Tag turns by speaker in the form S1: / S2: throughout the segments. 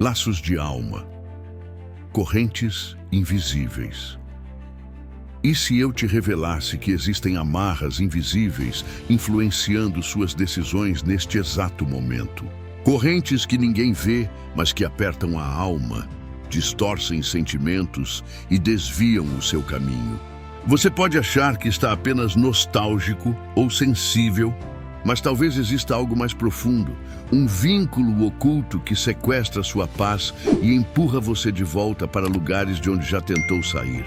S1: Laços de alma, correntes invisíveis. E se eu te revelasse que existem amarras invisíveis influenciando suas decisões neste exato momento? Correntes que ninguém vê, mas que apertam a alma, distorcem sentimentos e desviam o seu caminho. Você pode achar que está apenas nostálgico ou sensível, mas talvez exista algo mais profundo, um vínculo oculto que sequestra sua paz e empurra você de volta para lugares de onde já tentou sair.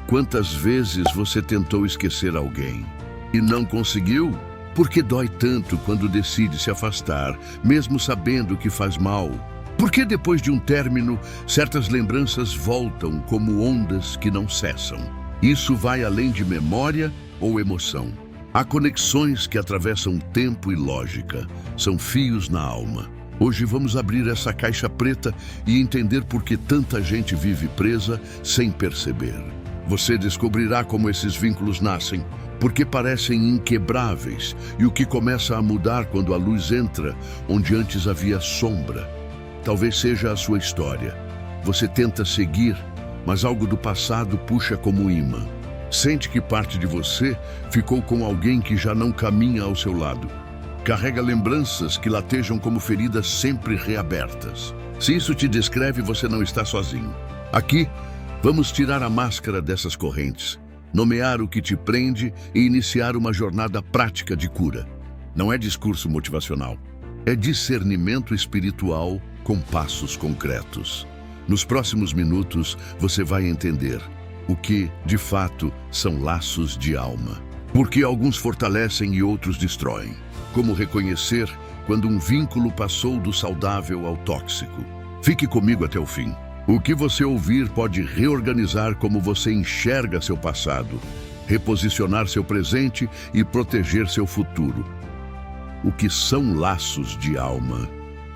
S1: Quantas vezes você tentou esquecer alguém e não conseguiu? Por que dói tanto quando decide se afastar, mesmo sabendo que faz mal? Por que depois de um término, certas lembranças voltam como ondas que não cessam? Isso vai além de memória ou emoção. Há conexões que atravessam tempo e lógica, são fios na alma. Hoje vamos abrir essa caixa preta e entender por que tanta gente vive presa sem perceber. Você descobrirá como esses vínculos nascem, porque parecem inquebráveis, e o que começa a mudar quando a luz entra, onde antes havia sombra. Talvez seja a sua história. Você tenta seguir, mas algo do passado puxa como imã. Sente que parte de você ficou com alguém que já não caminha ao seu lado. Carrega lembranças que latejam como feridas sempre reabertas. Se isso te descreve, você não está sozinho. Aqui, vamos tirar a máscara dessas correntes, nomear o que te prende e iniciar uma jornada prática de cura. Não é discurso motivacional, é discernimento espiritual com passos concretos. Nos próximos minutos, você vai entender o que, de fato, são laços de alma. Porque alguns fortalecem e outros destroem. Como reconhecer quando um vínculo passou do saudável ao tóxico. Fique comigo até o fim. O que você ouvir pode reorganizar como você enxerga seu passado, reposicionar seu presente e proteger seu futuro. O que são laços de alma?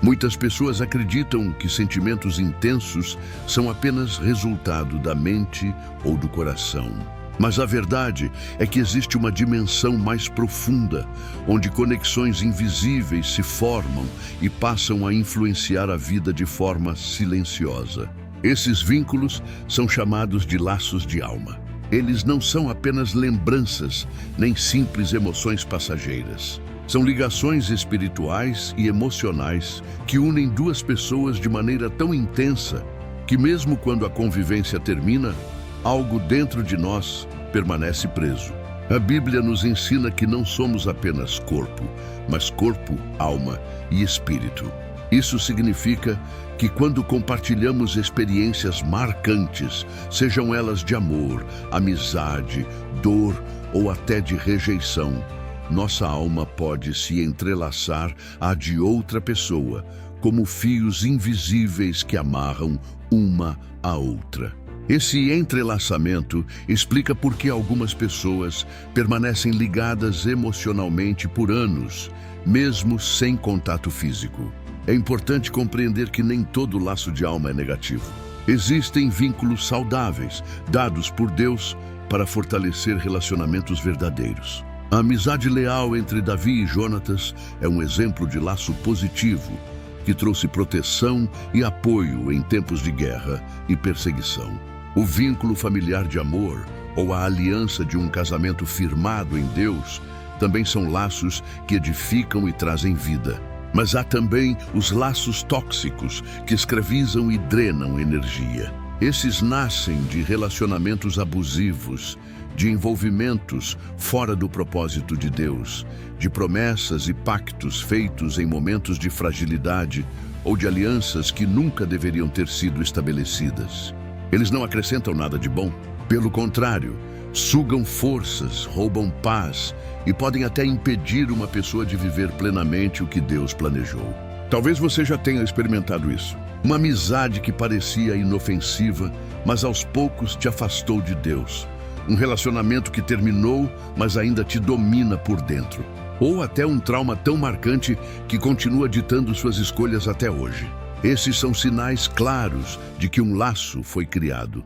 S1: Muitas pessoas acreditam que sentimentos intensos são apenas resultado da mente ou do coração. Mas a verdade é que existe uma dimensão mais profunda, onde conexões invisíveis se formam e passam a influenciar a vida de forma silenciosa. Esses vínculos são chamados de laços de alma. Eles não são apenas lembranças, nem simples emoções passageiras. São ligações espirituais e emocionais que unem duas pessoas de maneira tão intensa que, mesmo quando a convivência termina, algo dentro de nós permanece preso. A Bíblia nos ensina que não somos apenas corpo, mas corpo, alma e espírito. Isso significa que quando compartilhamos experiências marcantes, sejam elas de amor, amizade, dor ou até de rejeição, nossa alma pode se entrelaçar à de outra pessoa, como fios invisíveis que amarram uma à outra. Esse entrelaçamento explica por que algumas pessoas permanecem ligadas emocionalmente por anos, mesmo sem contato físico. É importante compreender que nem todo laço de alma é negativo. Existem vínculos saudáveis, dados por Deus para fortalecer relacionamentos verdadeiros. A amizade leal entre Davi e Jonatas é um exemplo de laço positivo, que trouxe proteção e apoio em tempos de guerra e perseguição. O vínculo familiar de amor, ou a aliança de um casamento firmado em Deus, também são laços que edificam e trazem vida. Mas há também os laços tóxicos, que escravizam e drenam energia. Esses nascem de relacionamentos abusivos, de envolvimentos fora do propósito de Deus, de promessas e pactos feitos em momentos de fragilidade ou de alianças que nunca deveriam ter sido estabelecidas. Eles não acrescentam nada de bom. Pelo contrário, sugam forças, roubam paz e podem até impedir uma pessoa de viver plenamente o que Deus planejou. Talvez você já tenha experimentado isso. Uma amizade que parecia inofensiva, mas aos poucos te afastou de Deus. Um relacionamento que terminou, mas ainda te domina por dentro. Ou até um trauma tão marcante que continua ditando suas escolhas até hoje. Esses são sinais claros de que um laço foi criado.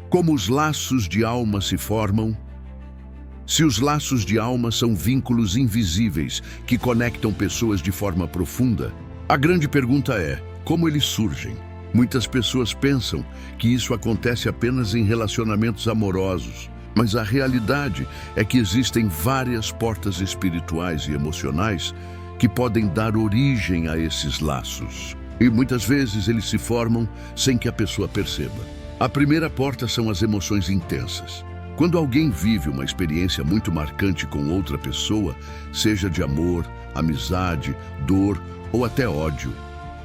S1: Como os laços de alma se formam? Se os laços de alma são vínculos invisíveis que conectam pessoas de forma profunda, A grande pergunta é: como eles surgem? Muitas pessoas pensam que isso acontece apenas em relacionamentos amorosos, mas a realidade é que existem várias portas espirituais e emocionais que podem dar origem a esses laços. E muitas vezes eles se formam sem que a pessoa perceba. A primeira porta são as emoções intensas. Quando alguém vive uma experiência muito marcante com outra pessoa, seja de amor, amizade, dor ou até ódio,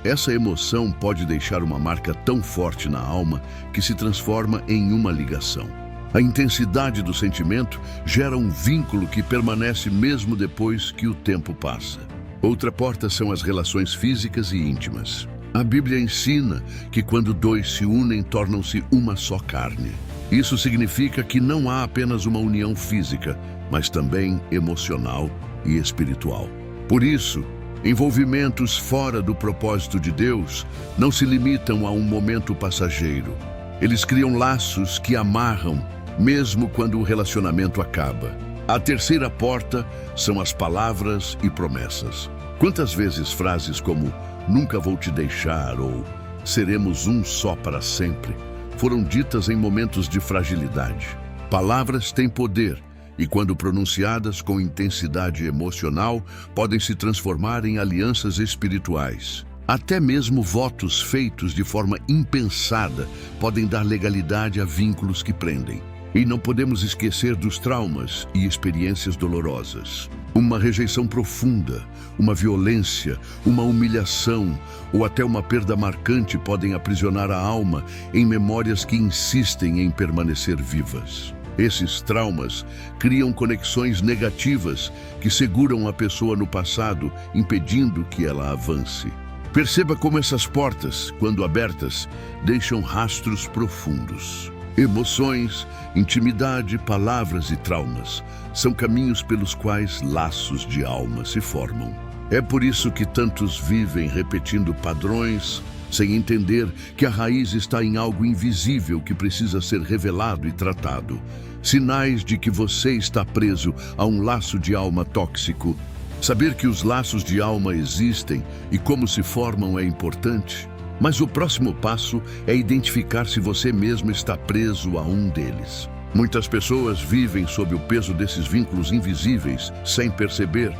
S1: essa emoção pode deixar uma marca tão forte na alma que se transforma em uma ligação. A intensidade do sentimento gera um vínculo que permanece mesmo depois que o tempo passa. Outra porta são as relações físicas e íntimas. A Bíblia ensina que quando dois se unem, tornam-se uma só carne. Isso significa que não há apenas uma união física, mas também emocional e espiritual. Por isso, envolvimentos fora do propósito de Deus não se limitam a um momento passageiro. Eles criam laços que amarram, mesmo quando o relacionamento acaba. A terceira porta são as palavras e promessas. Quantas vezes frases como "nunca vou te deixar" ou "seremos um só para sempre" foram ditas em momentos de fragilidade? Palavras têm poder e, quando pronunciadas com intensidade emocional, podem se transformar em alianças espirituais. Até mesmo votos feitos de forma impensada podem dar legalidade a vínculos que prendem. E não podemos esquecer dos traumas e experiências dolorosas. Uma rejeição profunda, uma violência, uma humilhação ou até uma perda marcante podem aprisionar a alma em memórias que insistem em permanecer vivas. Esses traumas criam conexões negativas que seguram a pessoa no passado, impedindo que ela avance. Perceba como essas portas, quando abertas, deixam rastros profundos. Emoções, intimidade, palavras e traumas são caminhos pelos quais laços de alma se formam. É por isso que tantos vivem repetindo padrões, sem entender que a raiz está em algo invisível que precisa ser revelado e tratado. Sinais de que você está preso a um laço de alma tóxico. Saber que os laços de alma existem e como se formam é importante, mas o próximo passo é identificar se você mesmo está preso a um deles. Muitas pessoas vivem sob o peso desses vínculos invisíveis sem perceber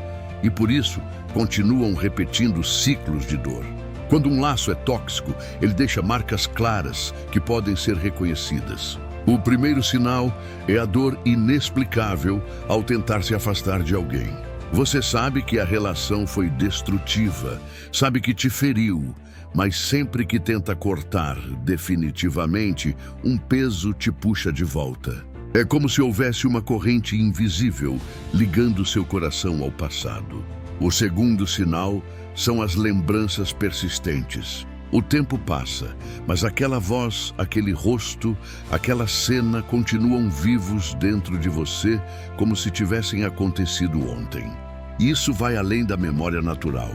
S1: e, por isso, continuam repetindo ciclos de dor. Quando um laço é tóxico, ele deixa marcas claras que podem ser reconhecidas. O primeiro sinal é a dor inexplicável ao tentar se afastar de alguém. Você sabe que a relação foi destrutiva, sabe que te feriu, mas sempre que tenta cortar definitivamente, um peso te puxa de volta. É como se houvesse uma corrente invisível ligando seu coração ao passado. O segundo sinal são as lembranças persistentes. O tempo passa, mas aquela voz, aquele rosto, aquela cena continuam vivos dentro de você como se tivessem acontecido ontem. Isso vai além da memória natural.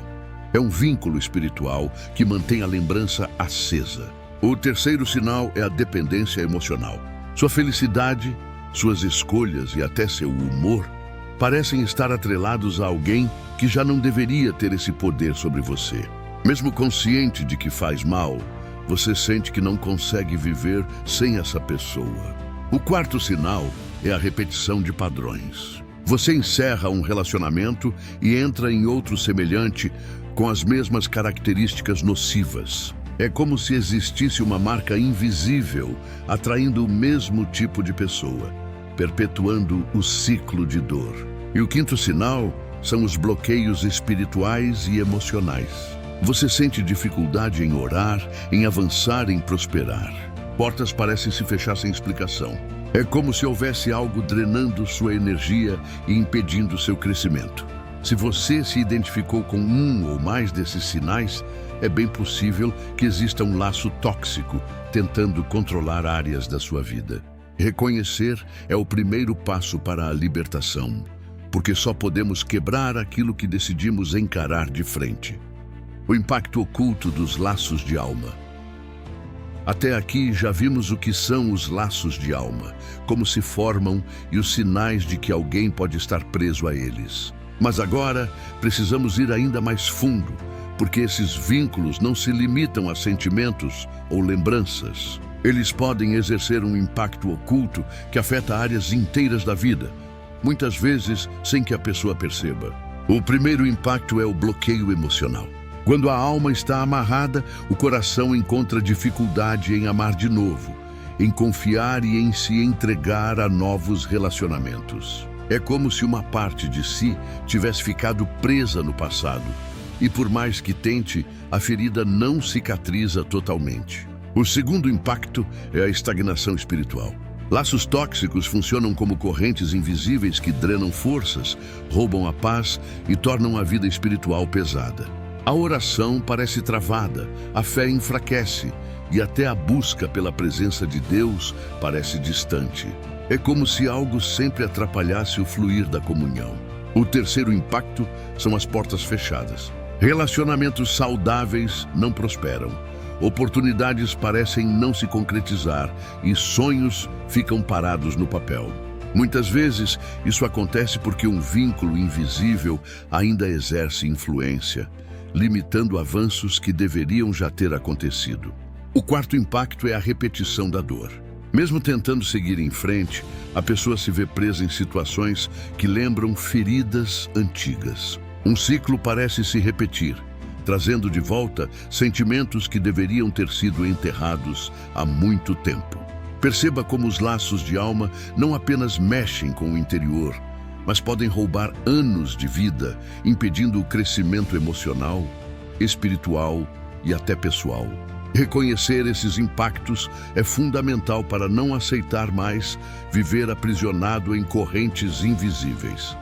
S1: É um vínculo espiritual que mantém a lembrança acesa. O terceiro sinal é a dependência emocional. Sua felicidade, suas escolhas e até seu humor parecem estar atrelados a alguém que já não deveria ter esse poder sobre você. Mesmo consciente de que faz mal, você sente que não consegue viver sem essa pessoa. O quarto sinal é a repetição de padrões. Você encerra um relacionamento e entra em outro semelhante com as mesmas características nocivas. É como se existisse uma marca invisível atraindo o mesmo tipo de pessoa, perpetuando o ciclo de dor. E o quinto sinal são os bloqueios espirituais e emocionais. Você sente dificuldade em orar, em avançar, em prosperar. Portas parecem se fechar sem explicação. É como se houvesse algo drenando sua energia e impedindo seu crescimento. Se você se identificou com um ou mais desses sinais, é bem possível que exista um laço tóxico tentando controlar áreas da sua vida. Reconhecer é o primeiro passo para a libertação, porque só podemos quebrar aquilo que decidimos encarar de frente. O impacto oculto dos laços de alma. Até aqui já vimos o que são os laços de alma, como se formam e os sinais de que alguém pode estar preso a eles. Mas agora precisamos ir ainda mais fundo porque esses vínculos não se limitam a sentimentos ou lembranças. Eles podem exercer um impacto oculto que afeta áreas inteiras da vida, muitas vezes sem que a pessoa perceba. O primeiro impacto é o bloqueio emocional. Quando a alma está amarrada, o coração encontra dificuldade em amar de novo, em confiar e em se entregar a novos relacionamentos. É como se uma parte de si tivesse ficado presa no passado, e por mais que tente, a ferida não cicatriza totalmente. O segundo impacto é a estagnação espiritual. Laços tóxicos funcionam como correntes invisíveis que drenam forças, roubam a paz e tornam a vida espiritual pesada. A oração parece travada, a fé enfraquece e até a busca pela presença de Deus parece distante. É como se algo sempre atrapalhasse o fluir da comunhão. O terceiro impacto são as portas fechadas. Relacionamentos saudáveis não prosperam. Oportunidades parecem não se concretizar e sonhos ficam parados no papel. Muitas vezes, isso acontece porque um vínculo invisível ainda exerce influência, limitando avanços que deveriam já ter acontecido. O quarto impacto é a repetição da dor. Mesmo tentando seguir em frente, a pessoa se vê presa em situações que lembram feridas antigas. Um ciclo parece se repetir, trazendo de volta sentimentos que deveriam ter sido enterrados há muito tempo. Perceba como os laços de alma não apenas mexem com o interior, mas podem roubar anos de vida, impedindo o crescimento emocional, espiritual e até pessoal. Reconhecer esses impactos é fundamental para não aceitar mais viver aprisionado em correntes invisíveis.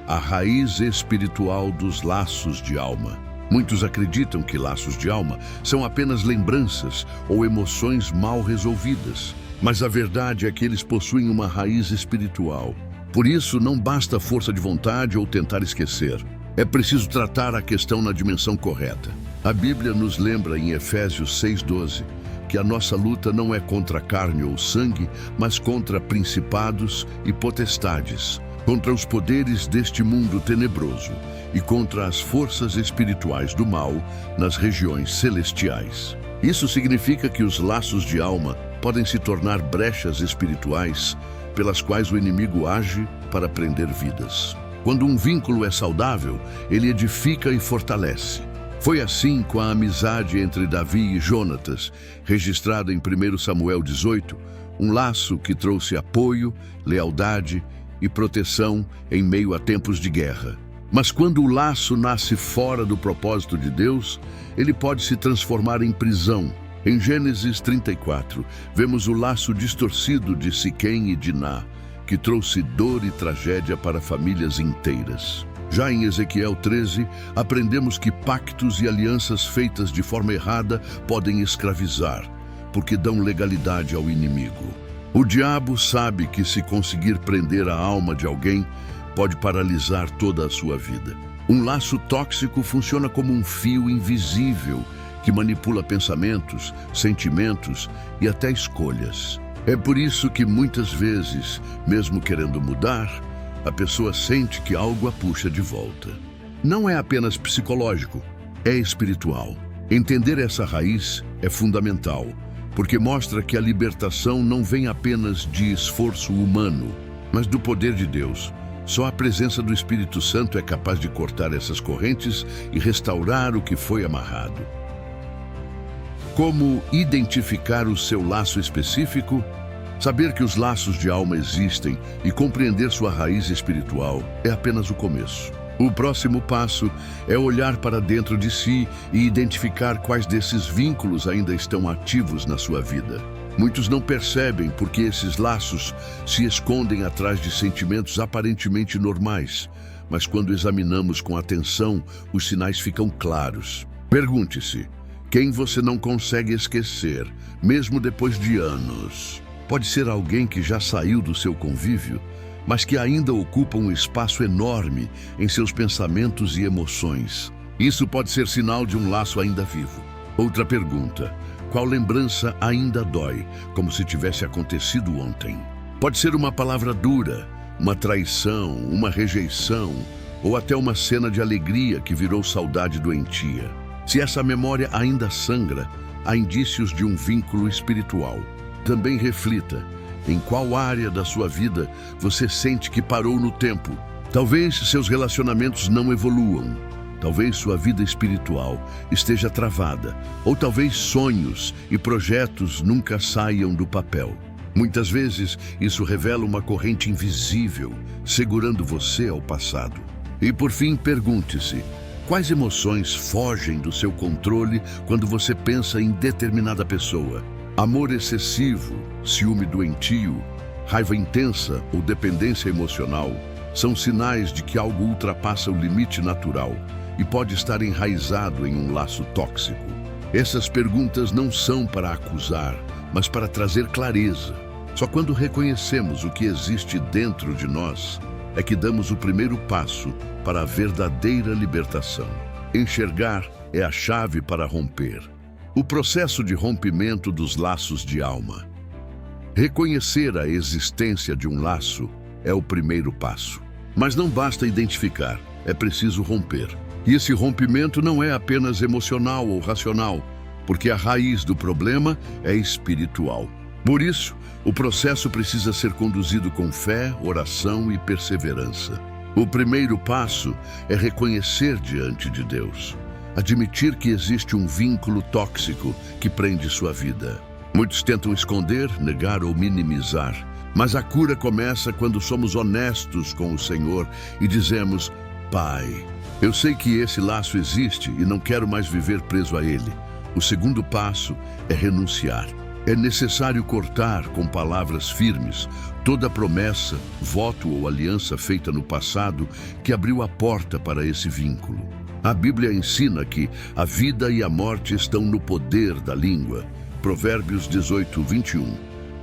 S1: A raiz espiritual dos laços de alma. Muitos acreditam que laços de alma são apenas lembranças ou emoções mal resolvidas, mas a verdade é que eles possuem uma raiz espiritual. Por isso, não basta força de vontade ou tentar esquecer. É preciso tratar a questão na dimensão correta. A Bíblia nos lembra em Efésios 6:12 que a nossa luta não é contra carne ou sangue, mas contra principados e potestades, contra os poderes deste mundo tenebroso e contra as forças espirituais do mal nas regiões celestiais. Isso significa que os laços de alma podem se tornar brechas espirituais pelas quais o inimigo age para prender vidas. Quando um vínculo é saudável, ele edifica e fortalece. Foi assim com a amizade entre Davi e Jonatas, registrada em 1 Samuel 18, um laço que trouxe apoio, lealdade e proteção em meio a tempos de guerra. Mas quando o laço nasce fora do propósito de Deus, ele pode se transformar em prisão. Em Gênesis 34, vemos o laço distorcido de Siquém e Diná, que trouxe dor e tragédia para famílias inteiras. Já em Ezequiel 13, aprendemos que pactos e alianças feitas de forma errada podem escravizar, porque dão legalidade ao inimigo. O diabo sabe que se conseguir prender a alma de alguém, pode paralisar toda a sua vida. Um laço tóxico funciona como um fio invisível que manipula pensamentos, sentimentos e até escolhas. É por isso que muitas vezes, mesmo querendo mudar, a pessoa sente que algo a puxa de volta. Não é apenas psicológico, é espiritual. Entender essa raiz é fundamental, porque mostra que a libertação não vem apenas de esforço humano, mas do poder de Deus. Só a presença do Espírito Santo é capaz de cortar essas correntes e restaurar o que foi amarrado. Como identificar o seu laço específico? Saber que os laços de alma existem e compreender sua raiz espiritual é apenas o começo. O próximo passo é olhar para dentro de si e identificar quais desses vínculos ainda estão ativos na sua vida. Muitos não percebem porque esses laços se escondem atrás de sentimentos aparentemente normais, mas quando examinamos com atenção, os sinais ficam claros. Pergunte-se: quem você não consegue esquecer, mesmo depois de anos? Pode ser alguém que já saiu do seu convívio, mas que ainda ocupa um espaço enorme em seus pensamentos e emoções. Isso pode ser sinal de um laço ainda vivo. Outra pergunta: qual lembrança ainda dói, como se tivesse acontecido ontem? Pode ser uma palavra dura, uma traição, uma rejeição, ou até uma cena de alegria que virou saudade doentia. Se essa memória ainda sangra, há indícios de um vínculo espiritual. Também reflita em qual área da sua vida você sente que parou no tempo. Talvez seus relacionamentos não evoluam. Talvez sua vida espiritual esteja travada. Ou talvez sonhos e projetos nunca saiam do papel. Muitas vezes, isso revela uma corrente invisível, segurando você ao passado. E por fim, pergunte-se: quais emoções fogem do seu controle quando você pensa em determinada pessoa? Amor excessivo, ciúme doentio, raiva intensa ou dependência emocional são sinais de que algo ultrapassa o limite natural e pode estar enraizado em um laço tóxico. Essas perguntas não são para acusar, mas para trazer clareza. Só quando reconhecemos o que existe dentro de nós é que damos o primeiro passo para a verdadeira libertação. Enxergar é a chave para romper. O processo de rompimento dos laços de alma. Reconhecer a existência de um laço é o primeiro passo. Mas não basta identificar, é preciso romper. E esse rompimento não é apenas emocional ou racional, porque a raiz do problema é espiritual. Por isso, o processo precisa ser conduzido com fé, oração e perseverança. O primeiro passo é reconhecer diante de Deus. Admitir que existe um vínculo tóxico que prende sua vida. Muitos tentam esconder, negar ou minimizar, mas a cura começa quando somos honestos com o Senhor e dizemos: Pai, eu sei que esse laço existe e não quero mais viver preso a ele. O segundo passo é renunciar. É necessário cortar com palavras firmes toda promessa, voto ou aliança feita no passado que abriu a porta para esse vínculo. A Bíblia ensina que a vida e a morte estão no poder da língua. Provérbios 18, 21.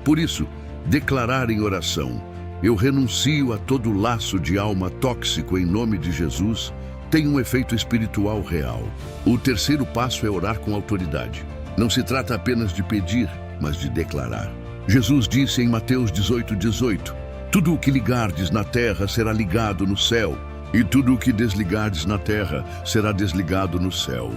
S1: Por isso, declarar em oração: eu renuncio a todo laço de alma tóxico em nome de Jesus, tem um efeito espiritual real. O terceiro passo é orar com autoridade. Não se trata apenas de pedir, mas de declarar. Jesus disse em Mateus 18, 18: tudo o que ligardes na terra será ligado no céu, e tudo o que desligardes na terra será desligado no céu.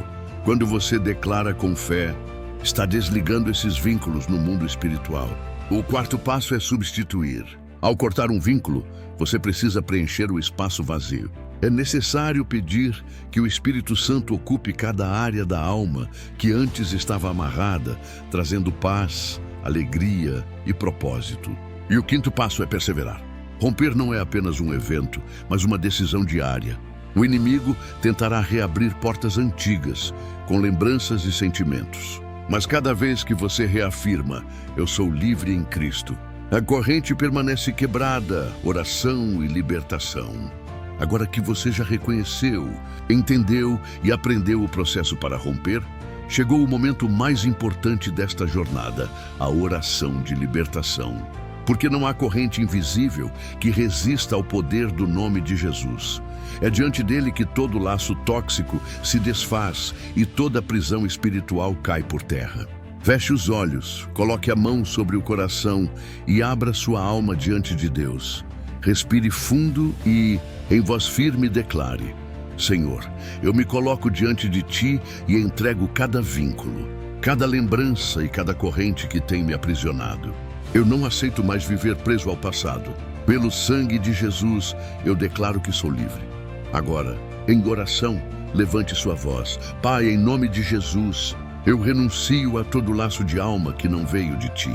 S1: Quando você declara com fé, está desligando esses vínculos no mundo espiritual. O quarto passo é substituir. Ao cortar um vínculo, você precisa preencher o espaço vazio. É necessário pedir que o Espírito Santo ocupe cada área da alma que antes estava amarrada, trazendo paz, alegria e propósito. E o quinto passo é perseverar. Romper não é apenas um evento, mas uma decisão diária. O inimigo tentará reabrir portas antigas, com lembranças e sentimentos. Mas cada vez que você reafirma: eu sou livre em Cristo, a corrente permanece quebrada, oração e libertação. Agora que você já reconheceu, entendeu e aprendeu o processo para romper, chegou o momento mais importante desta jornada, a oração de libertação. Porque não há corrente invisível que resista ao poder do nome de Jesus. É diante dele que todo laço tóxico se desfaz e toda prisão espiritual cai por terra. Feche os olhos, coloque a mão sobre o coração e abra sua alma diante de Deus. Respire fundo e, em voz firme, declare: Senhor, eu me coloco diante de Ti e entrego cada vínculo, cada lembrança e cada corrente que tem me aprisionado. Eu não aceito mais viver preso ao passado. Pelo sangue de Jesus, eu declaro que sou livre. Agora, em oração, levante sua voz. Pai, em nome de Jesus, eu renuncio a todo laço de alma que não veio de Ti.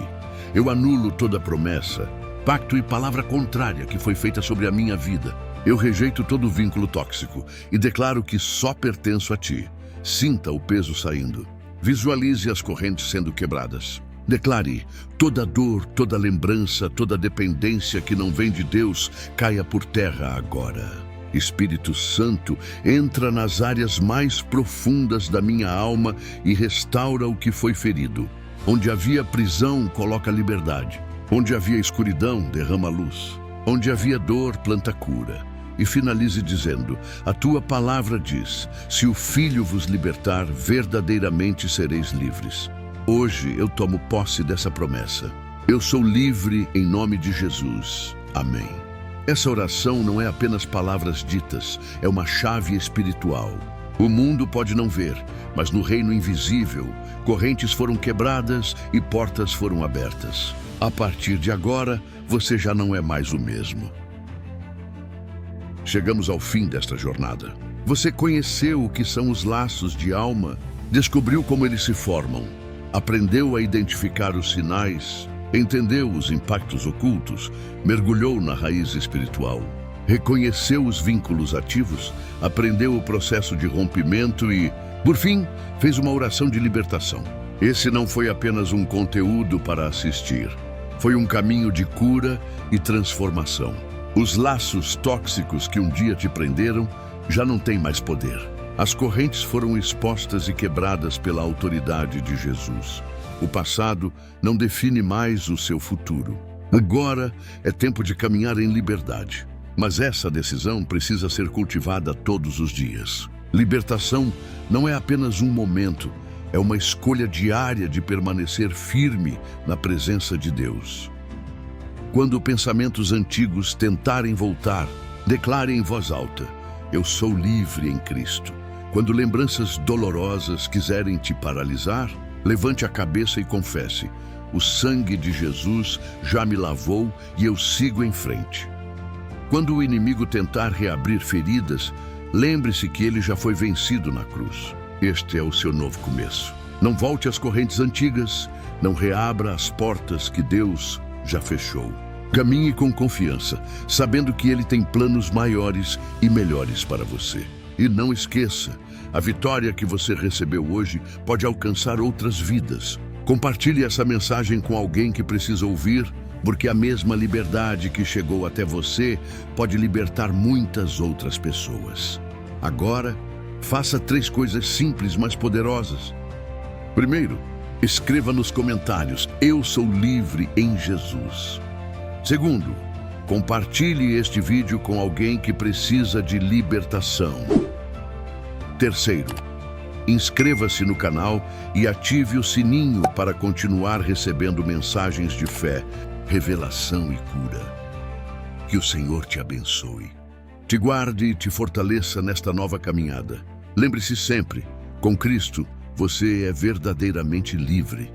S1: Eu anulo toda promessa, pacto e palavra contrária que foi feita sobre a minha vida. Eu rejeito todo vínculo tóxico e declaro que só pertenço a Ti. Sinta o peso saindo. Visualize as correntes sendo quebradas. Declare: toda dor, toda lembrança, toda dependência que não vem de Deus caia por terra agora. Espírito Santo, entra nas áreas mais profundas da minha alma e restaura o que foi ferido. Onde havia prisão, coloca liberdade. Onde havia escuridão, derrama luz. Onde havia dor, planta cura. E finalize dizendo: a tua palavra diz: se o Filho vos libertar, verdadeiramente sereis livres. Hoje eu tomo posse dessa promessa. Eu sou livre em nome de Jesus. Amém. Essa oração não é apenas palavras ditas, é uma chave espiritual. O mundo pode não ver, mas no reino invisível, correntes foram quebradas e portas foram abertas. A partir de agora, você já não é mais o mesmo. Chegamos ao fim desta jornada. Você conheceu o que são os laços de alma, descobriu como eles se formam, aprendeu a identificar os sinais, entendeu os impactos ocultos, mergulhou na raiz espiritual, reconheceu os vínculos ativos, aprendeu o processo de rompimento e, por fim, fez uma oração de libertação. Esse não foi apenas um conteúdo para assistir. Foi um caminho de cura e transformação. Os laços tóxicos que um dia te prenderam já não têm mais poder. As correntes foram expostas e quebradas pela autoridade de Jesus. O passado não define mais o seu futuro. Agora é tempo de caminhar em liberdade. Mas essa decisão precisa ser cultivada todos os dias. Libertação não é apenas um momento, é uma escolha diária de permanecer firme na presença de Deus. Quando pensamentos antigos tentarem voltar, declare em voz alta: eu sou livre em Cristo. Quando lembranças dolorosas quiserem te paralisar, levante a cabeça e confesse: o sangue de Jesus já me lavou e eu sigo em frente. Quando o inimigo tentar reabrir feridas, lembre-se que ele já foi vencido na cruz. Este é o seu novo começo. Não volte às correntes antigas, não reabra as portas que Deus já fechou. Caminhe com confiança, sabendo que Ele tem planos maiores e melhores para você. E não esqueça, a vitória que você recebeu hoje pode alcançar outras vidas. Compartilhe essa mensagem com alguém que precisa ouvir, porque a mesma liberdade que chegou até você pode libertar muitas outras pessoas. Agora, faça 3 coisas simples, mas poderosas. Primeiro, escreva nos comentários: eu sou livre em Jesus. Segundo, compartilhe este vídeo com alguém que precisa de libertação. Terceiro, inscreva-se no canal e ative o sininho para continuar recebendo mensagens de fé, revelação e cura. Que o Senhor te abençoe, te guarde e te fortaleça nesta nova caminhada. Lembre-se sempre, com Cristo, você é verdadeiramente livre.